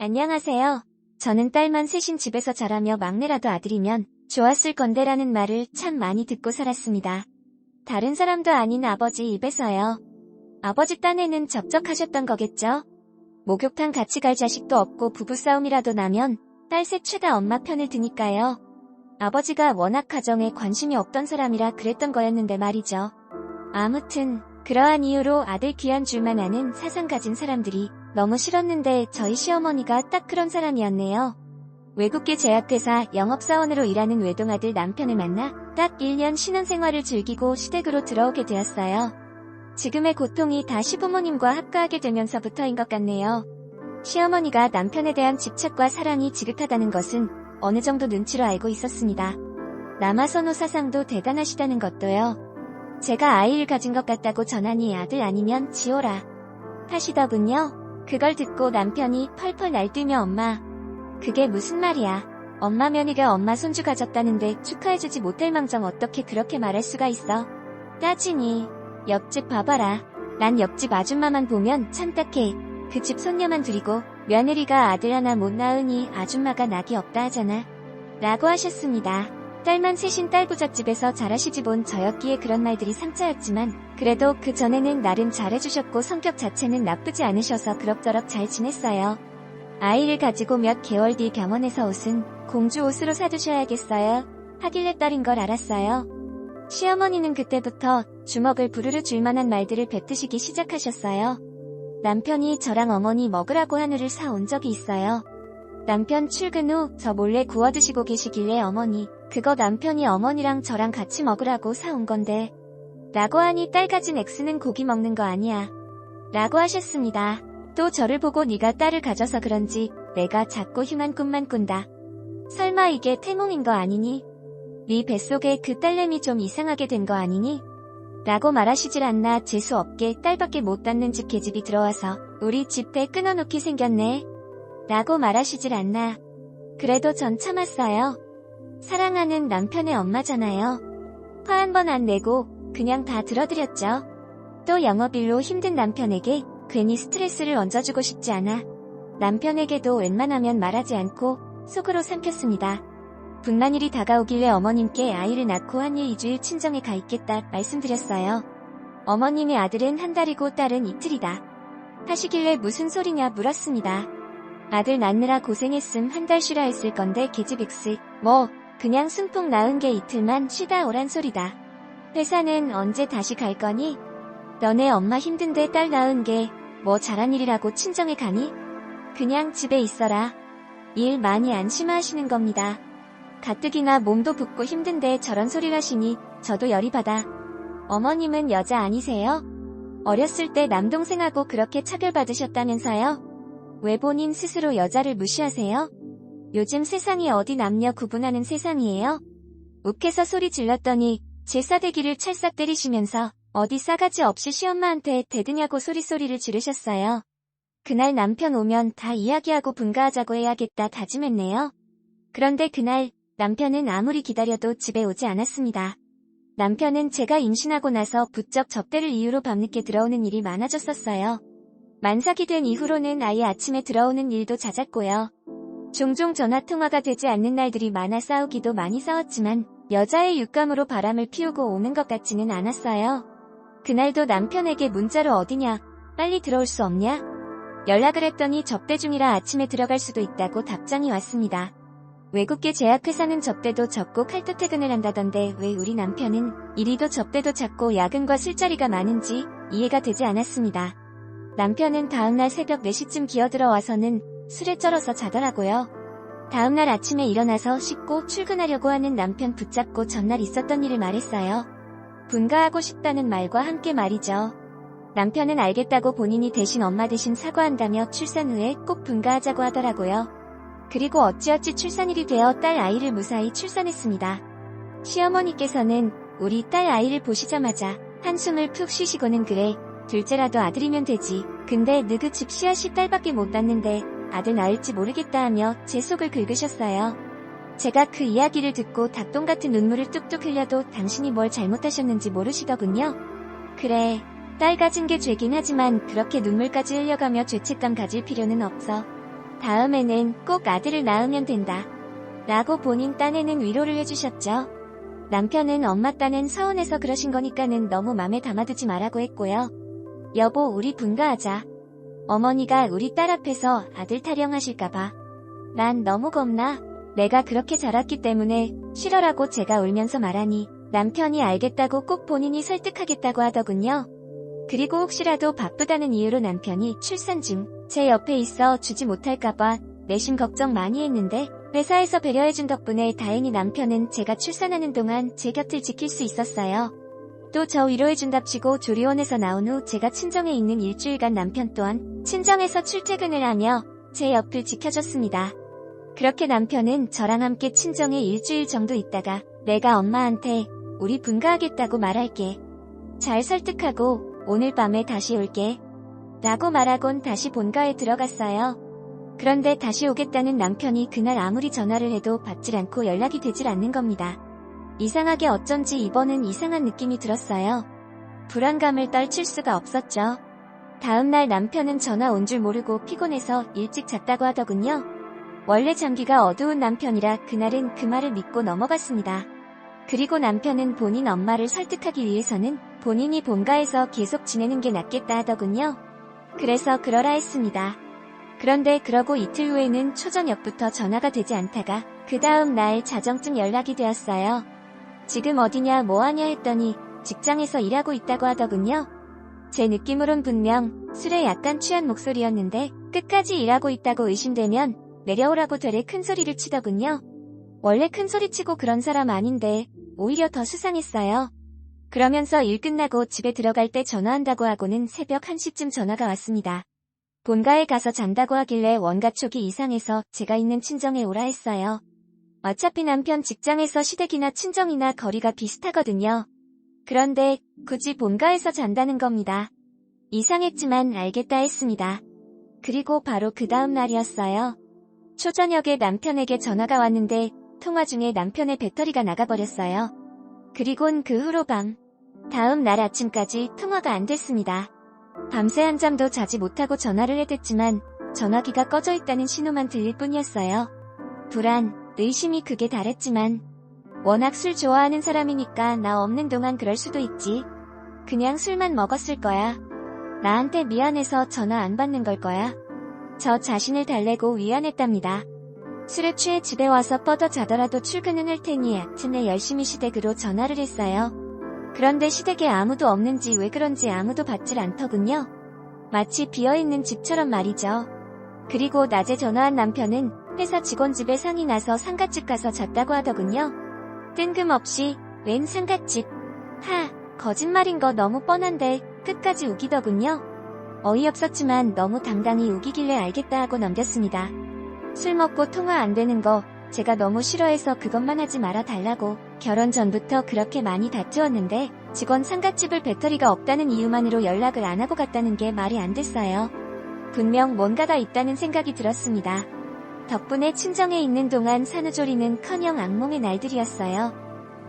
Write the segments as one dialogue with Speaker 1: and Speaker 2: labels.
Speaker 1: 안녕하세요. 저는 딸만 셋인 집에서 자라며 막내라도 아들이면 좋았을 건데라는 말을 참 많이 듣고 살았습니다. 다른 사람도 아닌 아버지 입에서요. 아버지 딴에는 적적하셨던 거겠죠? 목욕탕 같이 갈 자식도 없고 부부싸움이라도 나면 딸 셋 죄다 엄마 편을 드니까요. 아버지가 워낙 가정에 관심이 없던 사람이라 그랬던 거였는데 말이죠. 아무튼 그러한 이유로 아들 귀한 줄만 아는 사상 가진 사람들이 너무 싫었는데 저희 시어머니가 딱 그런 사람이었네요. 외국계 제약회사 영업사원으로 일하는 외동아들 남편을 만나 딱 1년 신혼생활을 즐기고 시댁으로 들어오게 되었어요. 지금의 고통이 다 시부모님과 합가하게 되면서부터인 것 같네요. 시어머니가 남편에 대한 집착과 사랑이 지긋하다는 것은 어느 정도 눈치로 알고 있었습니다. 남아선호 사상도 대단하시다는 것도요. 제가 아이를 가진 것 같다고 전하니 아들 아니면 지호라 하시더군요. 그걸 듣고 남편이 펄펄 날뛰며 엄마, 그게 무슨 말이야. 엄마 며느리가 엄마 손주 가졌다는데 축하해주지 못할 망정 어떻게 그렇게 말할 수가 있어. 따지니 옆집 봐봐라. 난 옆집 아줌마만 보면 참 딱해. 그 집 손녀만 둘이고 며느리가 아들 하나 못 낳으니 아줌마가 낙이 없다 하잖아. 라고 하셨습니다. 딸만 셋인 딸부잣집에서 자라시집 온 저였기에 그런 말들이 상처였지만 그래도 그 전에는 나름 잘해주셨고 성격 자체는 나쁘지 않으셔서 그럭저럭 잘 지냈어요. 아이를 가지고 몇 개월 뒤 병원에서 옷은 공주 옷으로 사두셔야겠어요 하길래 딸인 걸 알았어요. 시어머니는 그때부터 주먹을 부르르 줄 만한 말들을 뱉으시기 시작하셨어요. 남편이 저랑 어머니 먹으라고 한우를 사온 적이 있어요. 남편 출근 후 저 몰래 구워 드시고 계시길래 어머니, 그거 남편이 어머니랑 저랑 같이 먹으라고 사온 건데 라고 하니 딸 가진 X는 고기 먹는 거 아니야 라고 하셨습니다. 또 저를 보고 네가 딸을 가져서 그런지 내가 자꾸 흉한 꿈만 꾼다. 설마 이게 태몽인 거 아니니? 네 뱃속에 그 딸내미 좀 이상하게 된 거 아니니? 라고 말하시질 않나 재수없게 딸밖에 못 닿는 집 계집이 들어와서 우리 집 배 끊어놓기 생겼네 라고 말하시질 않나. 그래도 전 참았어요. 사랑하는 남편의 엄마잖아요. 화 한 번 안 내고 그냥 다 들어드렸죠. 또 영업일로 힘든 남편에게 괜히 스트레스를 얹어주고 싶지 않아 남편에게도 웬만하면 말하지 않고 속으로 삼켰습니다. 분만일이 다가오길래 어머님께 아이를 낳고 한 일 2주일 친정에 가 있겠다 말씀드렸어요. 어머님의 아들은 한 달이고 딸은 이틀이다 하시길래 무슨 소리냐 물었습니다. 아들 낳느라 고생했음 한 달 쉬라 했을 건데 계집 X, 뭐 그냥 순풍 나은 게 이틀만 쉬다 오란 소리다. 회사는 언제 다시 갈 거니? 너네 엄마 힘든데 딸 낳은 게 뭐 잘한 일이라고 친정에 가니? 그냥 집에 있어라. 일 많이 안심하시는 겁니다. 가뜩이나 몸도 붓고 힘든데 저런 소리를 하시니 저도 열이 받아. 어머님은 여자 아니세요? 어렸을 때 남동생하고 그렇게 차별받으셨다면서요? 왜 본인 스스로 여자를 무시하세요? 요즘 세상이 어디 남녀 구분하는 세상이에요? 욱해서 소리 질렀더니 제 싸대기를 찰싹 때리시면서 어디 싸가지 없이 시엄마한테 대드냐고 소리를 지르셨어요. 그날 남편 오면 다 이야기하고 분가하자고 해야겠다 다짐했네요. 그런데 그날 남편은 아무리 기다려도 집에 오지 않았습니다. 남편은 제가 임신하고 나서 부쩍 접대를 이유로 밤늦게 들어오는 일이 많아졌었어요. 만삭이 된 이후로는 아예 아침에 들어오는 일도 잦았고요. 종종 전화통화가 되지 않는 날들이 많아 싸우기도 많이 싸웠지만 여자의 육감으로 바람을 피우고 오는 것 같지는 않았어요. 그날도 남편에게 문자로 어디냐, 빨리 들어올 수 없냐? 연락을 했더니 접대 중이라 아침에 들어갈 수도 있다고 답장이 왔습니다. 외국계 제약회사는 접대도 적고 칼도 퇴근을 한다던데 왜 우리 남편은 이리도 접대도 작고 야근과 술자리가 많은지 이해가 되지 않았습니다. 남편은 다음날 새벽 4시쯤 기어들어와서는 술에 쩔어서 자더라고요. 다음날 아침에 일어나서 씻고 출근하려고 하는 남편 붙잡고 전날 있었던 일을 말했어요. 분가하고 싶다는 말과 함께 말이죠. 남편은 알겠다고 본인이 대신 엄마 대신 사과한다며 출산 후에 꼭 분가하자고 하더라고요. 그리고 어찌어찌 출산일이 되어 딸 아이를 무사히 출산했습니다. 시어머니께서는 우리 딸 아이를 보시자마자 한숨을 푹 쉬시고는 그래, 둘째라도 아들이면 되지. 근데 느그 집 씨앗이 딸밖에 못 낳는데 아들 낳을지 모르겠다 하며 제 속을 긁으셨어요. 제가 그 이야기를 듣고 닭똥 같은 눈물을 뚝뚝 흘려도 당신이 뭘 잘못하셨는지 모르시더군요. 그래, 딸 가진 게 죄긴 하지만 그렇게 눈물까지 흘려가며 죄책감 가질 필요는 없어. 다음에는 꼭 아들을 낳으면 된다. 라고 본인 딴에는 위로를 해주셨죠. 남편은 엄마 딴엔 서운해서 그러신 거니까는 너무 맘에 담아두지 말라고 했고요. 여보, 우리 분가하자. 어머니가 우리 딸 앞에서 아들 타령하실까봐. 난 너무 겁나. 내가 그렇게 자랐기 때문에 싫어라고 제가 울면서 말하니 남편이 알겠다고 꼭 본인이 설득하겠다고 하더군요. 그리고 혹시라도 바쁘다는 이유로 남편이 출산 중 제 옆에 있어 주지 못할까봐 내심 걱정 많이 했는데 회사에서 배려해준 덕분에 다행히 남편은 제가 출산하는 동안 제 곁을 지킬 수 있었어요. 또 저 위로해준답시고 조리원에서 나온 후 제가 친정에 있는 일주일간 남편 또한 친정에서 출퇴근을 하며 제 옆을 지켜줬습니다. 그렇게 남편은 저랑 함께 친정에 일주일 정도 있다가 내가 엄마한테 우리 분가하겠다고 말할게. 잘 설득하고 오늘 밤에 다시 올게. 라고 말하곤 다시 본가에 들어갔어요. 그런데 다시 오겠다는 남편이 그날 아무리 전화를 해도 받질 않고 연락이 되질 않는 겁니다. 이상하게 어쩐지 이번은 이상한 느낌이 들었어요. 불안감을 떨칠 수가 없었죠. 다음날 남편은 전화 온 줄 모르고 피곤해서 일찍 잤다고 하더군요. 원래 장기가 어두운 남편이라 그날은 그 말을 믿고 넘어갔습니다. 그리고 남편은 본인 엄마를 설득하기 위해서는 본인이 본가에서 계속 지내는 게 낫겠다 하더군요. 그래서 그러라 했습니다. 그런데 그러고 이틀 후에는 초저녁부터 전화가 되지 않다가 그 다음 날 자정쯤 연락이 되었어요. 지금 어디냐 뭐하냐 했더니 직장에서 일하고 있다고 하더군요. 제 느낌으론 분명 술에 약간 취한 목소리였는데 끝까지 일하고 있다고 의심되면 내려오라고 되레 큰소리를 치더군요. 원래 큰소리치고 그런 사람 아닌데 오히려 더 수상했어요. 그러면서 일 끝나고 집에 들어갈 때 전화한다고 하고는 새벽 1시쯤 전화가 왔습니다. 본가에 가서 잔다고 하길래 원가 촉이 이상해서 제가 있는 친정에 오라 했어요. 어차피 남편 직장에서 시댁이나 친정이나 거리가 비슷하거든요. 그런데 굳이 본가에서 잔다는 겁니다. 이상했지만 알겠다 했습니다. 그리고 바로 그 다음 날이었어요. 초저녁에 남편에게 전화가 왔는데 통화 중에 남편의 배터리가 나가버렸어요. 그리곤 그 후로 다음 날 아침까지 통화가 안 됐습니다. 밤새 한잠도 자지 못하고 전화를 해댔지만 전화기가 꺼져 있다는 신호만 들릴 뿐이었어요. 불안, 의심이 극에 달했지만 워낙 술 좋아하는 사람이니까 나 없는 동안 그럴 수도 있지. 그냥 술만 먹었을 거야. 나한테 미안해서 전화 안 받는 걸 거야. 저 자신을 달래고 위안했답니다. 술에 취해 집에 와서 뻗어 자더라도 출근은 할 테니 아침에 열심히 시댁으로 전화를 했어요. 그런데 시댁에 아무도 없는지 왜 그런지 아무도 받질 않더군요. 마치 비어있는 집처럼 말이죠. 그리고 낮에 전화한 남편은 회사 직원 집에 상이 나서 상갓집 가서 잤다고 하더군요. 뜬금없이 웬 상갓집. 거짓말인 거 너무 뻔한데 끝까지 우기더군요. 어이없었지만 너무 당당히 우기길래 알겠다 하고 넘겼습니다. 술 먹고 통화 안 되는 거 제가 너무 싫어해서 그것만 하지 말아 달라고 결혼 전부터 그렇게 많이 다투었는데 직원 상갓집을 배터리가 없다는 이유만으로 연락을 안 하고 갔다는 게 말이 안 됐어요. 분명 뭔가가 있다는 생각이 들었습니다. 덕분에 친정에 있는 동안 산후조리는커녕 악몽의 날들이었어요.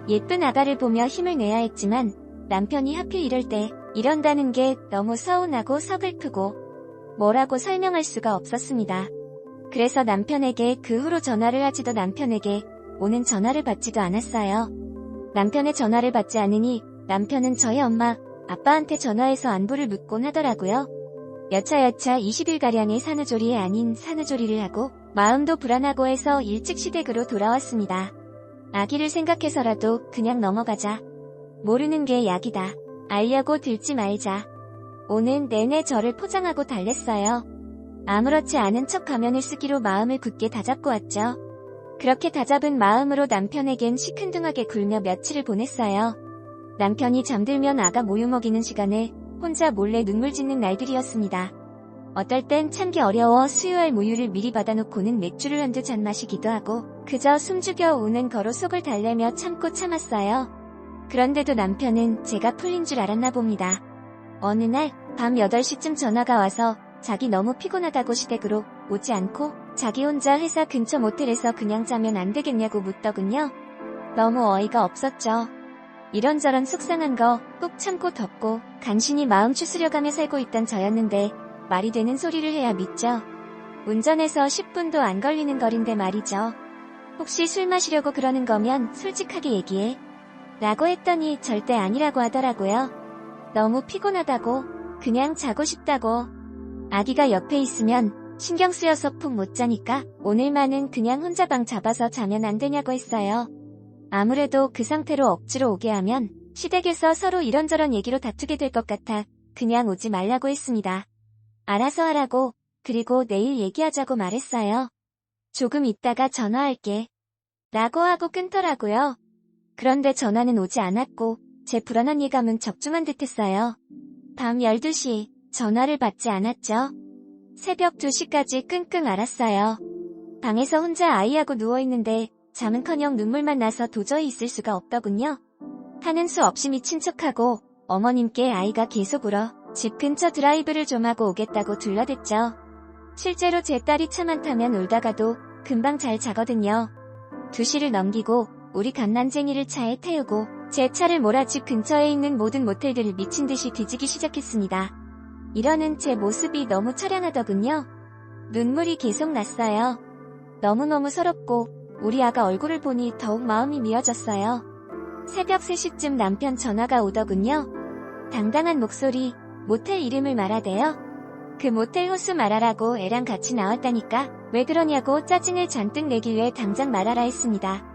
Speaker 1: 예쁜 아가를 보며 힘을 내야 했지만 남편이 하필 이럴 때 이런다는 게 너무 서운하고 서글프고 뭐라고 설명할 수가 없었습니다. 그래서 남편에게 그 후로 전화를 하지도 남편에게 오는 전화를 받지도 않았어요. 남편의 전화를 받지 않으니 남편은 저희 엄마, 아빠한테 전화해서 안부를 묻곤 하더라고요. 여차여차 20일가량의 산후조리에 아닌 산후조리를 하고 마음도 불안하고 해서 일찍 시댁으로 돌아왔습니다. 아기를 생각해서라도 그냥 넘어가자. 모르는 게 약이다. 알려고 들지 말자. 오는 내내 저를 포장하고 달랬어요. 아무렇지 않은 척 가면을 쓰기로 마음을 굳게 다잡고 왔죠. 그렇게 다잡은 마음으로 남편에겐 시큰둥하게 굴며 며칠을 보냈어요. 남편이 잠들면 아가 모유 먹이는 시간에 혼자 몰래 눈물 짓는 날들이었습니다. 어떨 땐 참기 어려워 수유할 모유를 미리 받아놓고는 맥주를 한두 잔 마시기도 하고 그저 숨죽여 우는 거로 속을 달래며 참고 참았어요. 그런데도 남편은 제가 풀린 줄 알았나 봅니다. 어느 날 밤 8시쯤 전화가 와서 자기 너무 피곤하다고 시댁으로 오지 않고 자기 혼자 회사 근처 모텔에서 그냥 자면 안 되겠냐고 묻더군요. 너무 어이가 없었죠. 이런저런 속상한 거 꾹 참고 덮고 간신히 마음 추스려가며 살고 있던 저였는데 말이 되는 소리를 해야 믿죠. 운전해서 10분도 안 걸리는 거리인데 말이죠. 혹시 술 마시려고 그러는 거면 솔직하게 얘기해. 라고 했더니 절대 아니라고 하더라고요. 너무 피곤하다고, 그냥 자고 싶다고. 아기가 옆에 있으면 신경 쓰여서 푹 못 자니까 오늘만은 그냥 혼자 방 잡아서 자면 안 되냐고 했어요. 아무래도 그 상태로 억지로 오게 하면 시댁에서 서로 이런저런 얘기로 다투게 될 것 같아 그냥 오지 말라고 했습니다. 알아서 하라고, 그리고 내일 얘기하자고 말했어요. 조금 있다가 전화할게. 라고 하고 끊더라고요. 그런데 전화는 오지 않았고 제 불안한 예감은 적중한 듯했어요. 밤 12시 전화를 받지 않았죠. 새벽 2시까지 끙끙 앓았어요. 방에서 혼자 아이하고 누워있는데 잠은커녕 눈물만 나서 도저히 있을 수가 없더군요. 하는 수 없이 미친 척하고 어머님께 아이가 계속 울어 집 근처 드라이브를 좀 하고 오겠다고 둘러댔죠. 실제로 제 딸이 차 안 타면 울다가도 금방 잘 자거든요. 2시를 넘기고 우리 갓난쟁이를 차에 태우고 제 차를 몰아 집 근처에 있는 모든 모텔들을 미친 듯이 뒤지기 시작했습니다. 이러는 제 모습이 너무 처량하더군요. 눈물이 계속 났어요. 너무너무 서럽고 우리 아가 얼굴을 보니 더욱 마음이 미어졌어요. 새벽 3시쯤 남편 전화가 오더군요. 당당한 목소리, 모텔 이름을 말하대요. 그 모텔 호수 말하라고 애랑 같이 나왔다니까 왜 그러냐고 짜증을 잔뜩 내길래 당장 말하라 했습니다.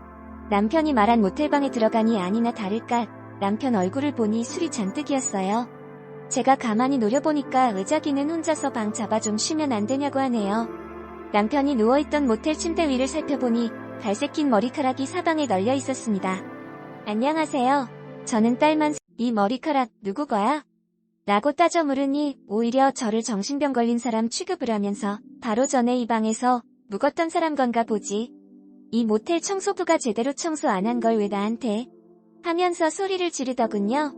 Speaker 1: 남편이 말한 모텔방에 들어가니 아니나 다를까 남편 얼굴을 보니 술이 잔뜩이었어요. 제가 가만히 노려보니까 의자기는 혼자서 방 잡아 좀 쉬면 안 되냐고 하네요. 남편이 누워있던 모텔 침대 위를 살펴보니 갈색 긴 머리카락이 사방에 널려 있었습니다. 안녕하세요. 저는 딸만 이 머리카락 누구 거야? 라고 따져 물으니 오히려 저를 정신병 걸린 사람 취급을 하면서 바로 전에 이 방에서 묵었던 사람 건가 보지. 이 모텔 청소부가 제대로 청소 안 한 걸 왜 나한테? 하면서 소리를 지르더군요.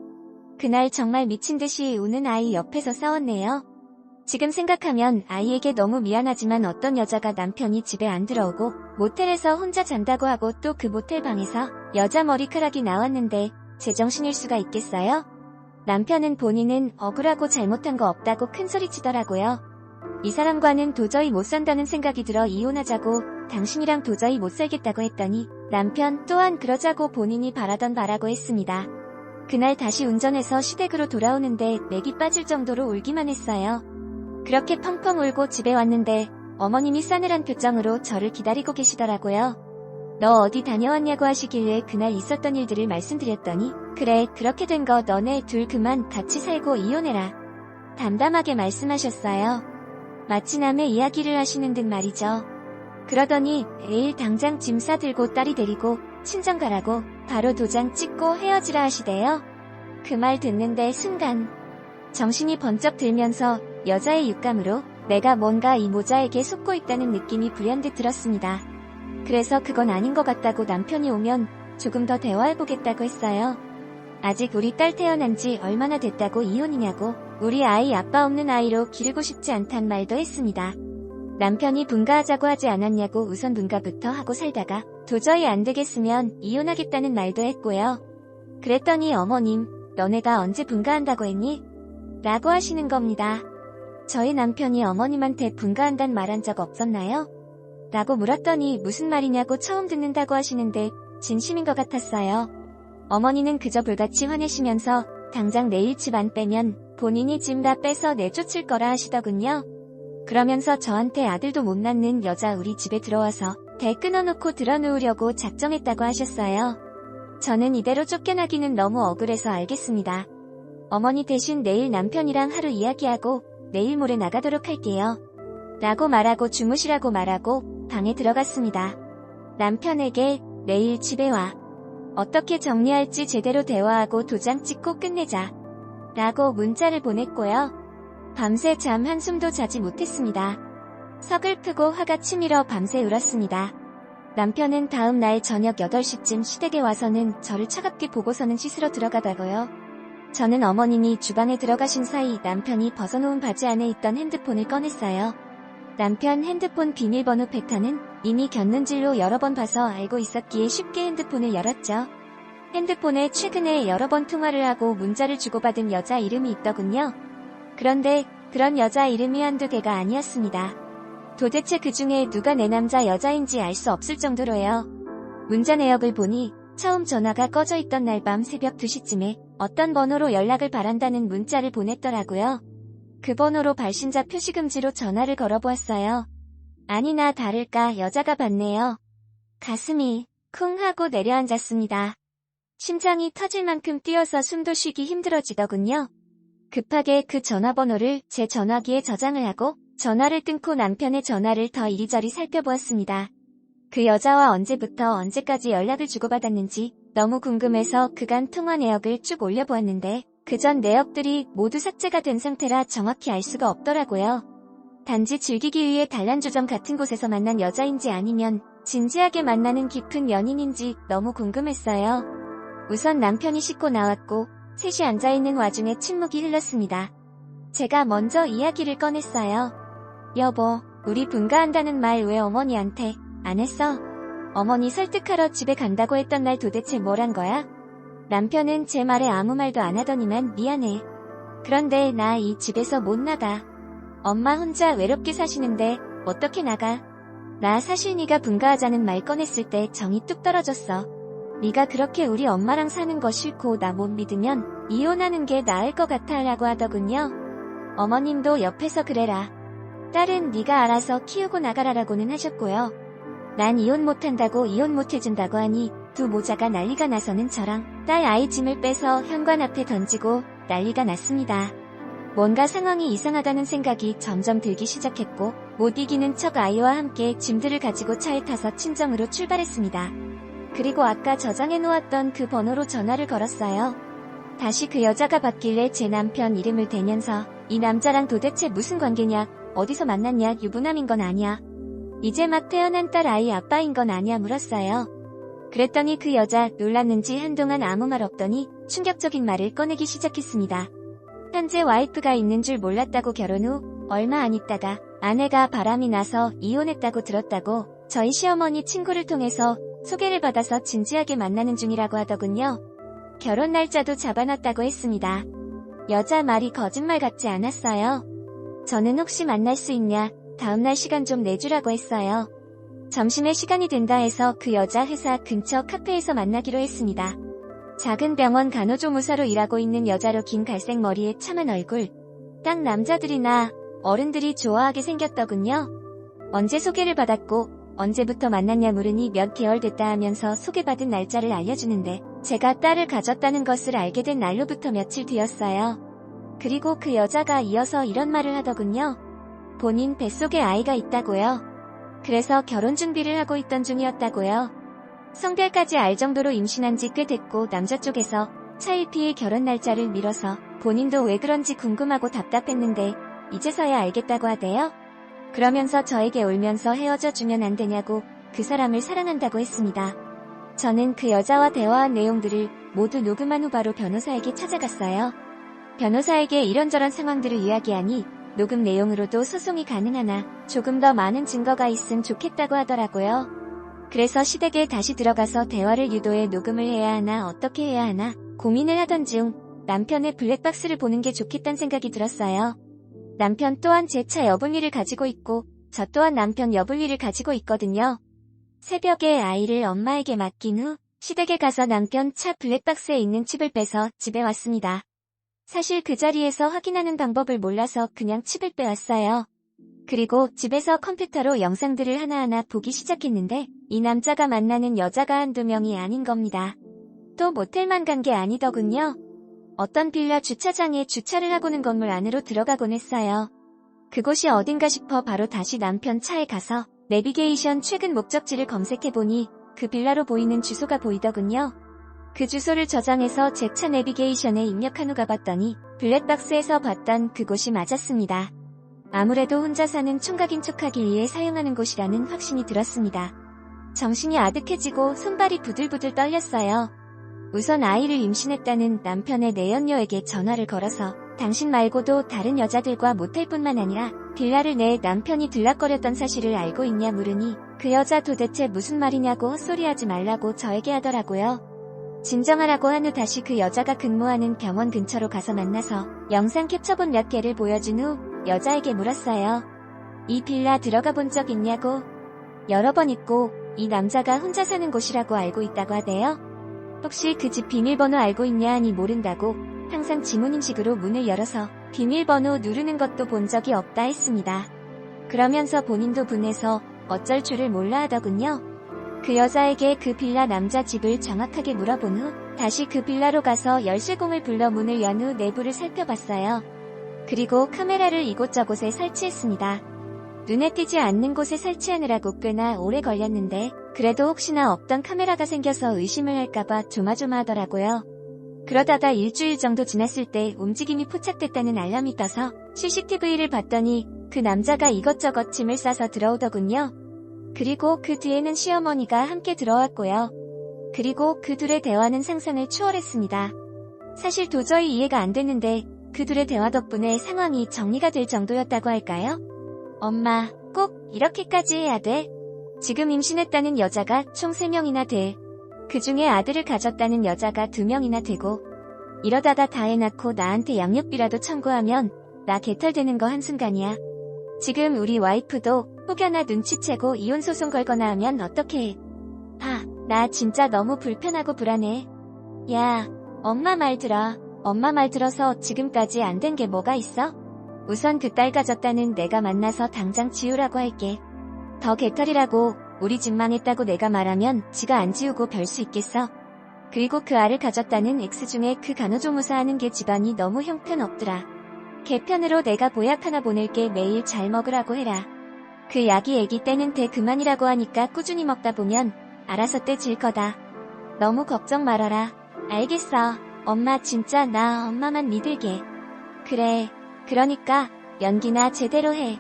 Speaker 1: 그날 정말 미친듯이 우는 아이 옆에서 싸웠네요. 지금 생각하면 아이에게 너무 미안하지만 어떤 여자가 남편이 집에 안 들어오고 모텔에서 혼자 잔다고 하고 또 그 모텔 방에서 여자 머리카락이 나왔는데 제정신일 수가 있겠어요? 남편은 본인은 억울하고 잘못한 거 없다고 큰소리치더라고요. 이 사람과는 도저히 못 산다는 생각이 들어 이혼하자고 당신이랑 도저히 못 살겠다고 했더니 남편 또한 그러자고 본인이 바라던 바라고 했습니다. 그날 다시 운전해서 시댁으로 돌아오는데 맥이 빠질 정도로 울기만 했어요. 그렇게 펑펑 울고 집에 왔는데 어머님이 싸늘한 표정으로 저를 기다리고 계시더라고요. 너 어디 다녀왔냐고 하시길래 그날 있었던 일들을 말씀드렸더니 그래 그렇게 된 거 너네 둘 그만 같이 살고 이혼해라. 담담하게 말씀하셨어요. 마치 남의 이야기를 하시는 듯 말이죠. 그러더니 내일 당장 짐 싸들고 딸이 데리고 친정 가라고 바로 도장 찍고 헤어지라 하시대요. 그 말 듣는데 순간 정신이 번쩍 들면서 여자의 육감으로 내가 뭔가 이 모자에게 속고 있다는 느낌이 불현듯 들었습니다. 그래서 그건 아닌 것 같다고 남편이 오면 조금 더 대화해보겠다고 했어요. 아직 우리 딸 태어난 지 얼마나 됐다고 이혼이냐고 우리 아이 아빠 없는 아이로 기르고 싶지 않단 말도 했습니다. 남편이 분가하자고 하지 않았냐고 우선 분가부터 하고 살다가 도저히 안 되겠으면 이혼하겠다는 말도 했고요. 그랬더니 어머님, 너네가 언제 분가한다고 했니? 라고 하시는 겁니다. 저희 남편이 어머님한테 분가한단 말한 적 없었나요? 라고 물었더니 무슨 말이냐고 처음 듣는다고 하시는데 진심인 것 같았어요. 어머니는 그저 불같이 화내시면서 당장 내일 집 안 빼면 본인이 짐 다 빼서 내쫓을 거라 하시더군요. 그러면서 저한테 아들도 못 낳는 여자 우리 집에 들어와서 대 끊어놓고 들어누우려고 작정했다고 하셨어요. 저는 이대로 쫓겨나기는 너무 억울해서 알겠습니다. 어머니 대신 내일 남편이랑 하루 이야기하고 내일 모레 나가도록 할게요. 라고 말하고 주무시라고 말하고 방에 들어갔습니다. 남편에게 내일 집에 와. 어떻게 정리할지 제대로 대화하고 도장 찍고 끝내자. 라고 문자를 보냈고요. 밤새 잠 한숨도 자지 못했습니다. 서글프고 화가 치밀어 밤새 울었습니다. 남편은 다음 날 저녁 8시쯤 시댁에 와서는 저를 차갑게 보고서는 씻으러 들어가다고요. 저는 어머님이 주방에 들어가신 사이 남편이 벗어놓은 바지 안에 있던 핸드폰을 꺼냈어요. 남편 핸드폰 비밀번호 패턴은 이미 곁눈질로 여러 번 봐서 알고 있었기에 쉽게 핸드폰을 열었죠. 핸드폰에 최근에 여러 번 통화를 하고 문자를 주고받은 여자 이름이 있더군요. 그런데 그런 여자 이름이 한두 개가 아니었습니다. 도대체 그 중에 누가 내 남자 여자인지 알 수 없을 정도로요. 문자 내역을 보니 처음 전화가 꺼져 있던 날 밤 새벽 2시쯤에 어떤 번호로 연락을 바란다는 문자를 보냈더라고요. 그 번호로 발신자 표시금지로 전화를 걸어보았어요. 아니나 다를까 여자가 받네요. 가슴이 쿵 하고 내려앉았습니다. 심장이 터질 만큼 뛰어서 숨도 쉬기 힘들어지더군요. 급하게 그 전화번호를 제 전화기에 저장을 하고 전화를 끊고 남편의 전화를 더 이리저리 살펴보았습니다. 그 여자와 언제부터 언제까지 연락을 주고받았는지 너무 궁금해서 그간 통화 내역을 쭉 올려보았는데 그전 내역들이 모두 삭제가 된 상태라 정확히 알 수가 없더라고요. 단지 즐기기 위해 단란주점 같은 곳에서 만난 여자인지 아니면 진지하게 만나는 깊은 연인인지 너무 궁금했어요. 우선 남편이 씻고 나왔고 셋이 앉아있는 와중에 침묵이 흘렀습니다. 제가 먼저 이야기를 꺼냈어요. 여보, 우리 분가한다는 말 왜 어머니한테 안 했어? 어머니 설득하러 집에 간다고 했던 날 도대체 뭘 한 거야? 남편은 제 말에 아무 말도 안 하더니만 미안해. 그런데 나 이 집에서 못 나가. 엄마 혼자 외롭게 사시는데 어떻게 나가? 나 사실 네가 분가하자는 말 꺼냈을 때 정이 뚝 떨어졌어. 네가 그렇게 우리 엄마랑 사는 거 싫고 나 못 믿으면 이혼하는 게 나을 것 같아 라고 하더군요. 어머님도 옆에서 그래라. 딸은 네가 알아서 키우고 나가라라고는 하셨고요. 난 이혼 못한다고 이혼 못해준다고 하니 두 모자가 난리가 나서는 저랑 딸 아이 짐을 빼서 현관 앞에 던지고 난리가 났습니다. 뭔가 상황이 이상하다는 생각이 점점 들기 시작했고 못 이기는 척 아이와 함께 짐들을 가지고 차에 타서 친정으로 출발했습니다. 그리고 아까 저장해놓았던 그 번호로 전화를 걸었어요. 다시 그 여자가 받길래 제 남편 이름을 대면서 이 남자랑 도대체 무슨 관계냐, 어디서 만났냐, 유부남인 건 아니야. 이제 막 태어난 딸 아이 아빠인 건 아니야 물었어요. 그랬더니 그 여자 놀랐는지 한동안 아무 말 없더니 충격적인 말을 꺼내기 시작했습니다. 현재 와이프가 있는 줄 몰랐다고 결혼 후 얼마 안 있다가 아내가 바람이 나서 이혼했다고 들었다고 저희 시어머니 친구를 통해서 소개를 받아서 진지하게 만나는 중이라고 하더군요. 결혼 날짜도 잡아놨다고 했습니다. 여자 말이 거짓말 같지 않았어요. 저는 혹시 만날 수 있냐, 다음날 시간 좀 내주라고 했어요. 점심에 시간이 된다 해서 그 여자 회사 근처 카페에서 만나기로 했습니다. 작은 병원 간호조무사로 일하고 있는 여자로 긴 갈색 머리에 참한 얼굴. 딱 남자들이나 어른들이 좋아하게 생겼더군요. 언제 소개를 받았고 언제부터 만났냐 물으니 몇 개월 됐다 하면서 소개받은 날짜를 알려주는데 제가 딸을 가졌다는 것을 알게 된 날로부터 며칠 뒤였어요. 그리고 그 여자가 이어서 이런 말을 하더군요. 본인 뱃속에 아이가 있다고요. 그래서 결혼 준비를 하고 있던 중이었다고요. 성별까지 알 정도로 임신한 지 꽤 됐고 남자 쪽에서 차일피일 결혼 날짜를 미뤄서 본인도 왜 그런지 궁금하고 답답했는데 이제서야 알겠다고 하대요. 그러면서 저에게 울면서 헤어져 주면 안 되냐고 그 사람을 사랑한다고 했습니다. 저는 그 여자와 대화한 내용들을 모두 녹음한 후 바로 변호사에게 찾아갔어요. 변호사에게 이런저런 상황들을 이야기하니 녹음 내용으로도 소송이 가능하나 조금 더 많은 증거가 있음 좋겠다고 하더라고요. 그래서 시댁에 다시 들어가서 대화를 유도해 녹음을 해야 하나 어떻게 해야 하나 고민을 하던 중 남편의 블랙박스를 보는 게 좋겠다는 생각이 들었어요. 남편 또한 제 차 여분리를 가지고 있고 저 또한 남편 여분리를 가지고 있거든요. 새벽에 아이를 엄마에게 맡긴 후 시댁에 가서 남편 차 블랙박스에 있는 칩을 빼서 집에 왔습니다. 사실 그 자리에서 확인하는 방법을 몰라서 그냥 칩을 빼왔어요. 그리고 집에서 컴퓨터로 영상들을 하나하나 보기 시작했는데 이 남자가 만나는 여자가 한두 명이 아닌 겁니다. 또 모텔만 간 게 아니더군요. 어떤 빌라 주차장에 주차를 하고는 건물 안으로 들어가곤 했어요. 그곳이 어딘가 싶어 바로 다시 남편 차에 가서 내비게이션 최근 목적지를 검색해보니 그 빌라로 보이는 주소가 보이더군요. 그 주소를 저장해서 제 차 내비게이션에 입력한 후 가봤더니 블랙박스에서 봤던 그곳이 맞았습니다. 아무래도 혼자 사는 총각인 척하기 위해 사용하는 곳이라는 확신이 들었습니다. 정신이 아득해지고 손발이 부들부들 떨렸어요. 우선 아이를 임신했다는 남편의 내연녀에게 전화를 걸어서 당신 말고도 다른 여자들과 모텔뿐만 아니라 빌라를 내 남편이 들락거렸던 사실을 알고 있냐 물으니 그 여자 도대체 무슨 말이냐고 헛소리하지 말라고 저에게 하더라고요. 진정하라고 한 후 다시 그 여자가 근무하는 병원 근처로 가서 만나서 영상 캡처본 몇 개를 보여준 후 여자에게 물었어요. 이 빌라 들어가 본 적 있냐고. 여러 번 있고 이 남자가 혼자 사는 곳이라고 알고 있다고 하대요. 혹시 그 집 비밀번호 알고 있냐 하니 모른다고 항상 지문인식으로 문을 열어서 비밀번호 누르는 것도 본 적이 없다 했습니다. 그러면서 본인도 분해서 어쩔 줄을 몰라 하더군요. 그 여자에게 그 빌라 남자 집을 정확하게 물어본 후 다시 그 빌라로 가서 열쇠공을 불러 문을 연 후 내부를 살펴봤어요. 그리고 카메라를 이곳저곳에 설치했습니다. 눈에 띄지 않는 곳에 설치하느라고 꽤나 오래 걸렸는데 그래도 혹시나 없던 카메라가 생겨서 의심을 할까봐 조마조마하더라고요. 그러다가 일주일 정도 지났을 때 움직임이 포착됐다는 알람이 떠서 CCTV를 봤더니 그 남자가 이것저것 짐을 싸서 들어오더군요. 그리고 그 뒤에는 시어머니가 함께 들어왔고요. 그리고 그 둘의 대화는 상상을 초월했습니다. 사실 도저히 이해가 안 됐는데 그 둘의 대화 덕분에 상황이 정리가 될 정도였다고 할까요? 엄마, 꼭 이렇게까지 해야 돼? 지금 임신했다는 여자가 총 3명이나 돼. 그 중에 아들을 가졌다는 여자가 2명이나 되고 이러다가 다 해놓고 나한테 양육비라도 청구하면 나 개털되는 거 한순간이야. 지금 우리 와이프도 혹여나 눈치채고 이혼소송 걸거나 하면 어떡해. 나 진짜 너무 불편하고 불안해. 야, 엄마 말 들어. 엄마 말 들어서 지금까지 안 된 게 뭐가 있어? 우선 그 딸 가졌다는 내가 만나서 당장 지우라고 할게. 더 개털이라고 우리 집만 했다고 내가 말하면 지가 안 지우고 별 수 있겠어? 그리고 그 알을 가졌다는 X 중에 그 간호조무사 하는 게 집안이 너무 형편없더라. 개편으로 내가 보약 하나 보낼게. 매일 잘 먹으라고 해라. 그 약이 애기 때는 대 그만이라고 하니까 꾸준히 먹다 보면 알아서 떼질 거다. 너무 걱정 말아라. 알겠어. 엄마 진짜 나 엄마만 믿을게. 그래. 그러니까 연기나 제대로 해.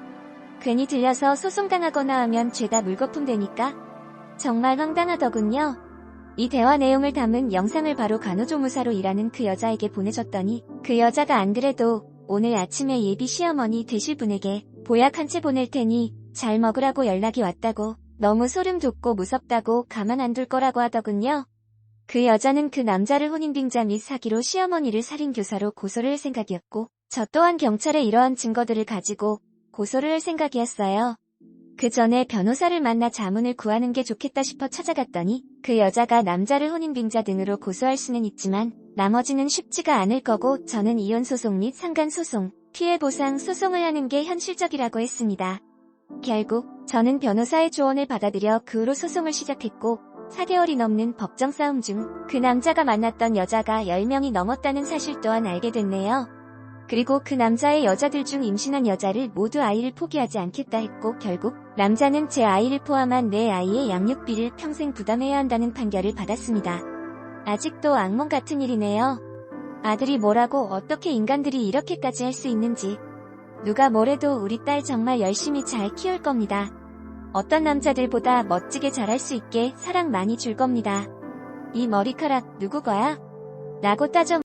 Speaker 1: 괜히 들려서 소송당하거나 하면 죄다 물거품 되니까. 정말 황당하더군요. 이 대화 내용을 담은 영상을 바로 간호조무사로 일하는 그 여자에게 보내줬더니 그 여자가 안 그래도 오늘 아침에 예비 시어머니 되실 분에게 보약 한 채 보낼 테니 잘 먹으라고 연락이 왔다고 너무 소름 돋고 무섭다고 가만 안 둘 거라고 하더군요. 그 여자는 그 남자를 혼인빙자 및 사기로 시어머니를 살인교사로 고소를 할 생각이었고 저 또한 경찰에 이러한 증거들을 가지고 고소를 할 생각이었어요. 그 전에 변호사를 만나 자문을 구하는 게 좋겠다 싶어 찾아갔더니 그 여자가 남자를 혼인빙자 등으로 고소할 수는 있지만 나머지는 쉽지가 않을 거고 저는 이혼소송 및 상간소송, 피해보상 소송을 하는 게 현실적이라고 했습니다. 결국 저는 변호사의 조언을 받아들여 그 후로 소송을 시작했고 4개월이 넘는 법정 싸움 중 그 남자가 만났던 여자가 10명이 넘었다는 사실 또한 알게 됐네요. 그리고 그 남자의 여자들 중 임신한 여자를 모두 아이를 포기하지 않겠다 했고 결국 남자는 제 아이를 포함한 내 아이의 양육비를 평생 부담해야 한다는 판결을 받았습니다. 아직도 악몽 같은 일이네요. 아들이 뭐라고 어떻게 인간들이 이렇게까지 할 수 있는지. 누가 뭐래도 우리 딸 정말 열심히 잘 키울 겁니다. 어떤 남자들보다 멋지게 자랄 수 있게 사랑 많이 줄 겁니다. 이 머리카락 누구 거야? 라고 따져